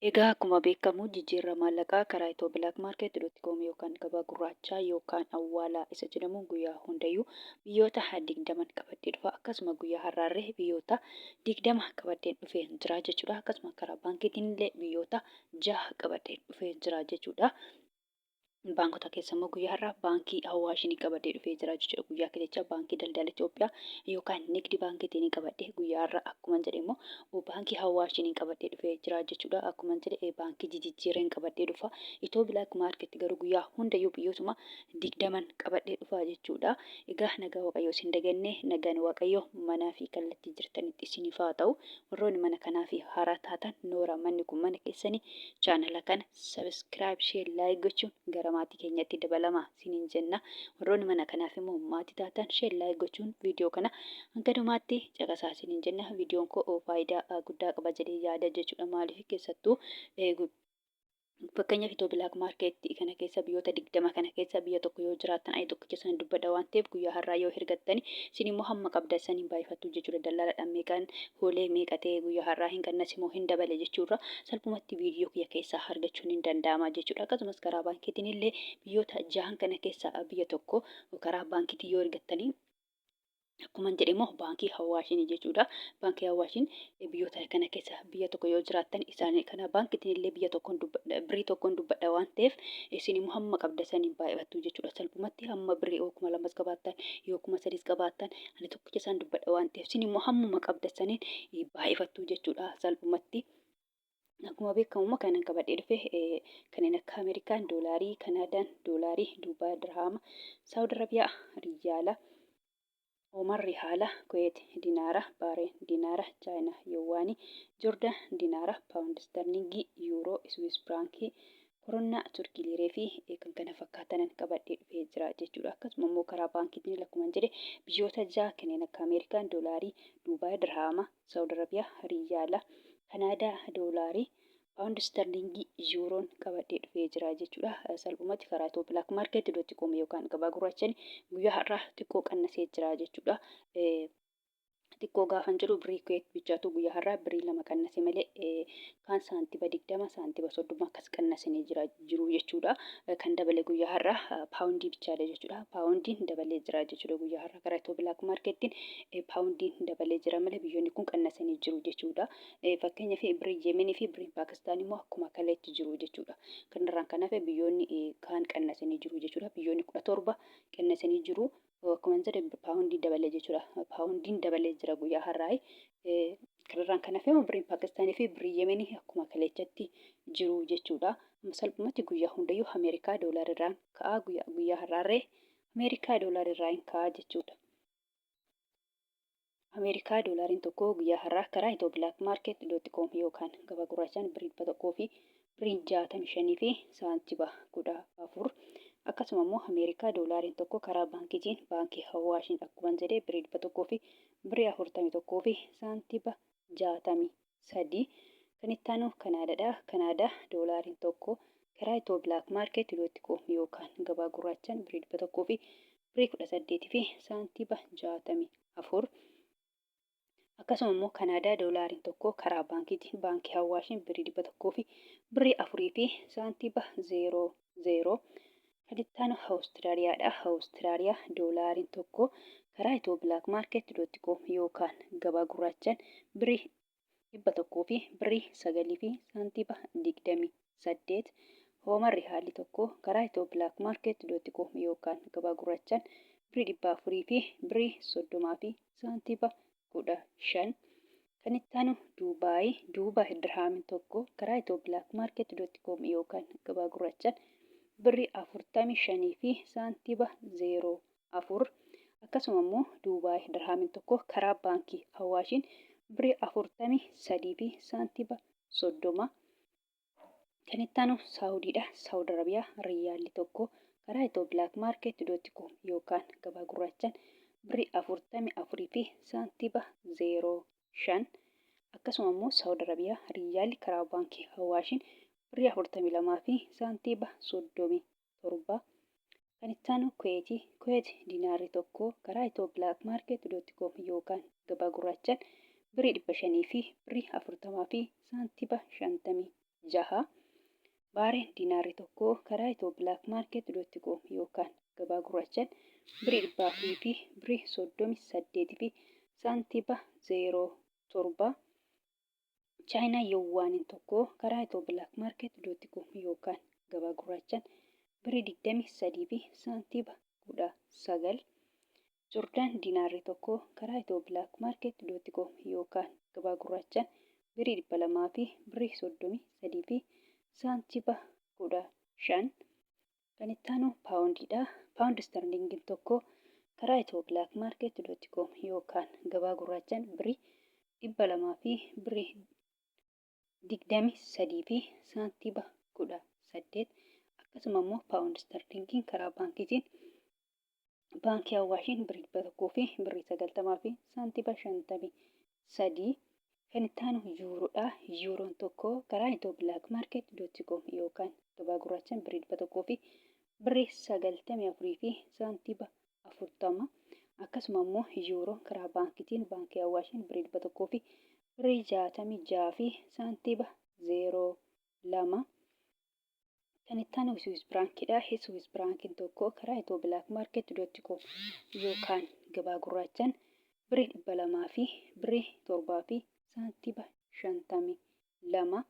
Egaa akkuma beekamu jijjiirraa maallaqaa karaa itoo bilaak maarkeet.com yookaan gabaa gurraachaa yookaan awwaalaa isa jedhamuun guyyaa hundayyuu biyyoota 20 qabadhee dhufa. Akkasuma guyyaa har'aarree biyyoota 20 qabadheen dhufee jira jechuudha. Akkasuma karaa baankiitiin illee biyyoota 6 qabadheen dhufee jira jechuudha. Baankota keessa immoo guyyaa har'aa baankii Awaashin qabadhee dhufee jira jechuudha. Guyyaa kaleessa baankii daldala Itoophiyaa yookaan nigdi baankiitiin qabadhee guyyaa har'aa akkuma jedhe immoo baankii Awaashin qabadhee dhufee jira jechuudha. Akkuma jedhe baankii jijjiirreen qabadhee dhufa. Itoo bilaak maarkeet garuu guyyaa hundayyuu biyyootuma 20 qabadhee dhufa jechuudha. Egaa nagaa waaqayyoo isin dagannee nagaan waaqayyoo manaa fi kallattii jirtanitti isiniif haa ta'u. Warroonni mana kanaa fi haaraa taatan noora manni kun mana keessanii chaanala kana sabiskiraayib sheer laayik gochuun gara maatii keenyatti dabalama siniin jenna. Warroonni mana kanaaf immoo maatii taatan sheer laayik gochuun viidiyoo kana hanga dhumaatti caqasaa siniin jenna. Viidiyoon koo faayidaa guddaa qaba jedhee yaada jechuudha. Maaliif keessattuu fakkeenyaaf itoo bilaak maarkeetti kana keessa biyyoota 20 kana keessa biyya tokko yoo jiraattan ani tokkicha sana dubbadha waan ta'eef guyyaa har'aa yoo hirgattani isin immoo hamma qabda saniin baay'ifattu jechuudha. Daldalaadhaan meeqaan hoolee meeqa ta'e guyyaa har'aa hin qannas immoo hin dabale jechuudha. Salphumatti viidiyoo kiyya keessaa argachuun hin danda'ama jechuudha. Akkasumas karaa baankiitiin illee biyyoota 6 kana keessaa biyya tokko karaa baankiitiin yoo hirgattanii akkuma jedhe immoo baankii Awaashin jechuudha. Baankii Awaashin biyyoota kana keessa biyya tokko yoo jiraattan isaanii kana baankiitiin illee biyya tokkoon birrii tokkoon dubbadha waan ta'eef isin immoo hamma qabda saniin baay'ifattu jechuudha. Salphumatti hamma birrii 2,000 qabaattan 3,000 qabaattan ani tokkicha isaan dubbadha waan ta'eef isin immoo hammuma qabda saniin baay'ifattu jechuudha. Salphumatti. Akkuma beekamu kanan qabadhee dhufe kanneen akka Ameerikaan doolaarii, Kanaadaan doolaarii, Duubaa dirhaama, Saawud Arabiyaa riyaala, Omar rihaala, Kuweet dinaara, Baareen dinaara, Chaayinaa yowaanii, Joordaan dinaara, Paawundi sterlingii, Yuuroo, Swiis firaankii, Koronnaa, Turkii liiree fi kan kana fakkaatanan qabadhee dhufee jira jechuudha. Akkasuma immoo karaa baankiitiin akkuma jedhe biyyoota 6 kanneen akka Ameerikaan doolaarii, Duubaa dirhaama, Saawud Arabiyaa riyaala, Kanaadaa doolaarii, Paawundi sterlingii, Yuuroon qabadhee dhufee jira jechuudha. Salphumatti karaa itoo bilaak maarkeet.com yookaan gabaa gurraachaan guyyaa har'aa xiqqoo qannasee jira jechuudha. Xiqqoo gaafan jedhu birrii Kuweet bichaatu guyyaa har'aa birrii 2 qannase malee kaan saantiba 20 saantiba 30 akkas qannasanii jiru jechuudha. Kan dabale guyyaa har'aa paawundii bichaadha jechuudha. Paawundiin dabalee jira jechuudha guyyaa har'aa karaa itoo bilaak maarkeettiin paawundiin dabalee jira malee biyyoonni kun qannasanii jiru jechuudha. Fakkeenyaaf birrii Yemenii fi birrii Paakistaan immoo akkuma kaleetti jiru jechuudha. Kanarraan kan hafe biyyoonni kaan qannasanii jiru jechuudha. Biyyoonni 17 qannasanii jiru. Akkuma jedhe paawundii dabalee jechuudha. Paawundiin dabalee jira guyyaa har'aa. Kanarraan kan hafe birrii Paakistaanii fi birrii Yemenii akkuma kaleechatti jiru jechuudha. Salphumatti guyyaa hundayyuu Ameerikaa doolaarirraan ka'aa guyyaa har'aarree Ameerikaa doolaarirraa hin ka'aa jechuudha. Ameerikaa doolaariin tokko guyyaa har'aa karaa itoo bilaak maarkeet.com yookaan gabaa gurraachaan birrii 100 fi birrii 65 fi saantiba 14. Akkasuma immoo Ameerikaa doolaariin tokko karaa baankiitiin baankii Awaashin akkuma jedhe birrii 100 fi birrii 41 fi saantiba 63. Kan itti aanu Kanaadaadha. Kanaadaa doolaariin tokko karaa itoo bilaak maarkeet.com yookaan gabaa gurraachaan birrii 100 fi birrii 18 fi saantiba 64. Akkasuma immoo Kanaadaa doolaariin tokko karaa baankiitiin baankii Awaashin birrii 100 fi birrii 4 fi saantiba 00. Kan itti aanu Awustiraaliyaadha. Awustiraaliyaa doolaariin tokko karaa itoo bilaak maarkeet.com yookaan gabaa gurraachaan birrii 100 fi birrii 9 fi saantiba 28. Omar rihaalli tokko karaa itoo bilaak maarkeet.com yookaan gabaa gurraachaan birrii 400 fi birrii 30 fi saantiba 15. Kan itti aanu Duubaay dirhaamiin tokko karaa itoo bilaak maarkeet.com yookaan gabaa gurraachaan birrii 45 fi saantiba 04. Akkasuma immoo Duubaay dirhaamiin tokko karaa baankii Awaashin birrii 43 fi saantiba 30. Kan itti aanu Saawudiidha. Saawud Arabiyaa riyaalli tokko karaa itoo bilaak maarkeet.com yookaan gabaa gurraachaan birrii 44 fi saantiba 05. Akkasuma immoo Saawud Arabiyaa riyaalli karaa baankii Awaashin birrii 42 fi saantiba 37. Kan itti aanu Kuweet dinaarri tokko karaa itoo bilaak maarkeet.com yookaan gabaa gurraachaan birrii 500 fi birrii 40 fi saantiba 50. 6. Baareen diinaarri tokko karaa Itiyoo Bilaak Maarket.com yookaan gabaa gurraachaan birrii 400 fi birrii 38 fi saantiba 07. Chaayinaa Yuwaaniin tokko karaa Itiyoo Bilaak Maarket.com yookaan gabaa gurraachaan birrii 23 fi saantiba 19. Joordaan diinaarri tokko karaa Itiyoo Bilaak Maarket.com yookaan gabaa gurraachaan birrii 200 fi birrii 33 fi saantiba 15. Kan itti aanu paawundiidha. Paawundi sterlingiin tokko karaa Itiyoo Bilaak Maarket.com yookaan gabaa gurraachaan birrii 200 fi birrii 23 fi saantiba 18. Akkasuma immoo paawundi sterlingiin karaa baankiitiin baankii Awaashiin birrii 100 fi birrii 90 fi saantiba 53. Kan itti aanu yuuroodha. Yuuroon tokko karaa Itiyoo Bilaak Maarket.com yookaan gabaa gurraachaan birrii 100 fi birrii 94 fi saantiba 40. Akkasuma immoo yuuroon karaa baankiitiin baankii Awaashiin birrii 100 fi birrii 66 fi saantiba 02. Kan itti aanu Swiss Frankidha. Swiss Frankiin tokko karaa Itiyoo Bilaak Maarket.com yookaan gabaa gurraachaan birrii 200 fi birrii 7 fi saantiba 52.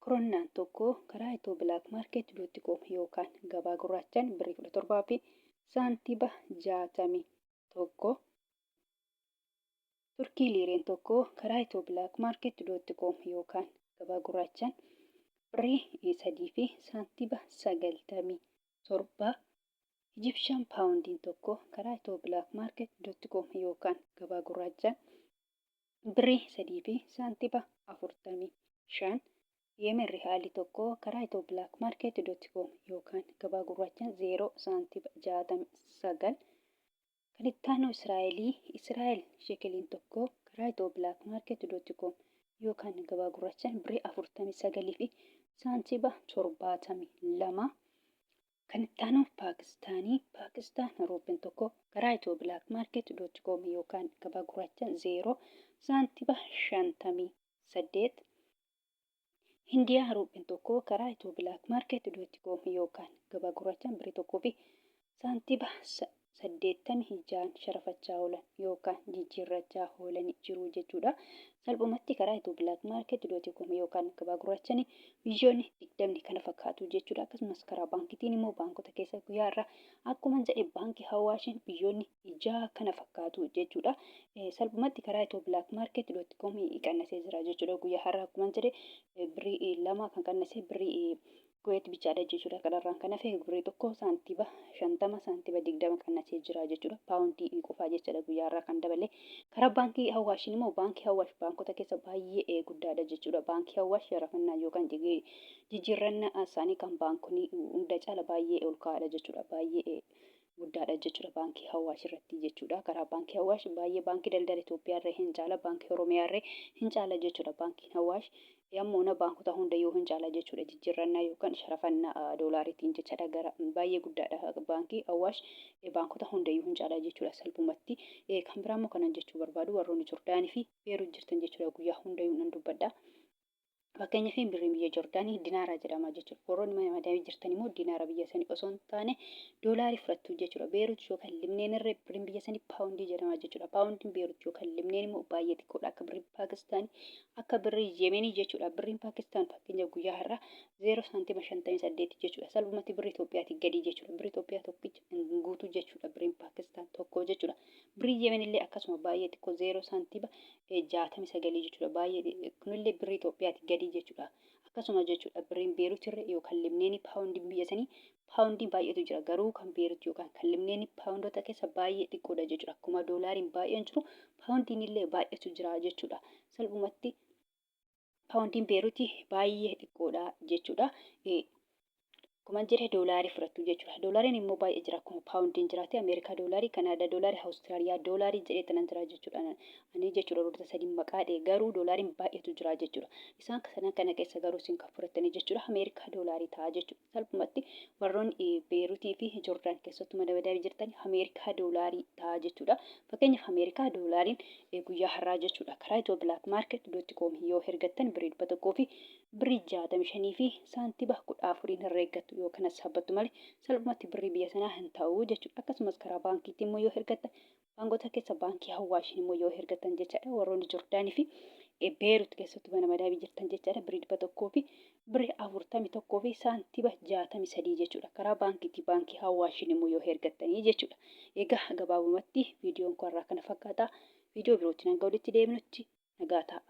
Koroonaan tokko karaa Itiyoo Bilaak Maarket.com yookaan gabaa gurraachaan birrii 17 fi saantiba 61. Turkii liireen tokko karaa Itiyoo Bilaak Maarket.com yookaan gabaa gurraachaan birrii 3 fi saantiba 97. Ijipshaan paawundiin tokko karaa Itiyoo Bilaak Maarket.com yookaan gabaa gurraachaan birrii 3 fi saantiba 45. Yemen riyaalii tokko karaa Itiyoo Bilaak Maarket.com yookaan gabaa gurraachaan 0 saantiba 69. Kan itti aanu Israa'el shekeliin tokko karaa Itiyoo Bilaak Maarket.com yookaan gabaa gurraachaan birrii 49 fi saantiba 72. Kan itti aanu Paakistaan ruupiin tokko karaa Itiyoo Bilaak Maarket.com yookaan gabaa gurraachaan 0 saantiba 58. Hindiyaa ruupiin tokko karaa Itiyoo Bilaak Maarket.com yookaan gabaa gurraachaan birrii 1 fi saantiba 86 sharafachaa oolan yookaan jijjiirrachaa oolanii jiru jechuudha. Salphumatti karaa Itiyoo Bilaak Maarket.com yookaan gabaa gurraachaan biyyoonni 20 kana fakkaatu jechuudha. Akkasumas karaa baankiitiin immoo baankota keessa guyyaa irraa akkuma jedhe baankii Awaashiin biyyoonni 6 kana fakkaatu jechuudha. Salphumatti karaa Itiyoo Bilaak Maarket.com qannasee jira jechuudha. Guyyaa har'aa akkuma jedhe birrii 2 kan qannasee birrii Kuweet bichaadha jechuudha. Kanarraan kan hafe birrii tokko saantiba 50 saantiba 20 qannasee jira jechuudha. Paawundii qofaa jechuudha guyyaa irraa kan dabale. Karaa baankii Awaashiin immoo baankii Awaash baankota keessa baay'ee guddaadha jechuudha. Baankii Awaash sharafannaa yookaan jijjiirrannaa isaanii kan baankonni hunda caala baay'ee ol ka'aadha jechuudha. Baay'ee guddaadha jechuudha baankii Awaash irratti jechuudha. Karaa baankii Awaash baay'ee baankii daldala Itoophiyaa irra hin caala baankii Oromiyaa irra hin caala jechuudha. Baankiin Awaash yammoona baankota hundayyuu hin caala jechuudha. Jijjiirrannaa yookaan sharafannaa doolaariitiin jechaadha gara baay'ee guddaadha. Baankii Awaash baankota hundayyuu hin caala jechuudha. Salphumatti kan biraa immoo kanan jechuu barbaadu warroonni Joordaanii fi Beeruut jirtan jechuudha. Guyyaa hundayyuu nan dubbadha. Fakkeenyaaf birriin biyya Joordaanii diinaara jedhama jechuudha. Warroonni madaamii jirtan immoo diinaara biyya sanii osoo hin taane doolaarii fudhattu jechuudha. Beeruut yookaan limneen irra birriin biyya sanii paawundii jedhama jechuudha. Paawundiin Beeruut yookaan limneen immoo baay'ee xiqqoodha. Akka birrii Paakistaanii akka birrii Yemenii jechuudha. Birriin Paakistaan fakkeenyaaf guyyaa har'aa 0 saantima 58 jechuudha. Salphumatti birrii Itoophiyaatti gadi jechuudha. Birrii Itoophiyaa tokkicha guutuu jechuudha. Birriin Paakistaan tokko jechuudha. Birrii Yemen illee akkasuma baay'ee xiqqoo 0 saantima 69 jechuudha. Baay'ee kunillee birrii Itoophiyaatti gadi jechuudha. Akkasuma jechuudha birriin Beeruut irra yookaan limneen paawundiin biyya sanii paawundiin baay'eetu jira. Garuu kan Beeruut yookaan kan limneen paawundota keessa baay'ee xiqqoodha jechuudha. Akkuma doolaariin baay'een jiru paawundiin illee baay'eetu jira jechuudha. Salphumatti paawundiin Beeruut baay'ee xiqqoodha jechuudha. Akkuma jedhe doolaarii fudhattu jechuudha. Doolaariin immoo baay'ee jira akkuma paawundiin jiraate Ameerikaa doolaarii, Kanaadaa doolaarii, Awustiraaliyaa doolaarii jedhee tanan jira jechuudha. Ani jechuudha roorta sadii maqaa dhee garuu doolaariin baay'eetu jira jechuudha. Isaan kana keessa garuu isin kan fudhattanii jechuudha. Ameerikaa doolaarii ta'a jechuudha. Salphumatti warroonni Beeruutii fi Joordaan keessattuu madabadabii jirtan Ameerikaa doolaarii ta'a jechuudha. Fakkeenyaaf Ameerikaa doolaariin guyyaa har'aa jechuudha. Karaa Itiyoo Bilaak Maarket.com yoo ergattan birrii 100 fi birrii 65 fi saantiba 14 herreeggattu yoo kanas sabbattu malee salphumatti birrii biyya sanaa hin ta'u jechuudha. Akkasumas karaa baankiitti immoo yoo ergattan baankota keessa baankii Hawwaashin immoo yoo ergattan jechaadha. Warroonni Jordaanii fi Beerut keessattuu mana madaa jirtan jechaadha. Birrii 100 fi birrii 41 fi saantiba 63 jechuudha. Karaa baankiitti baankii Hawwaashin immoo yoo ergattanii jechuudha. Egaa gabaabumatti viidiyoon kun irraa kana fakkaata. Viidiyoo birootiin hanga walitti deebinutti nagaa ta'a.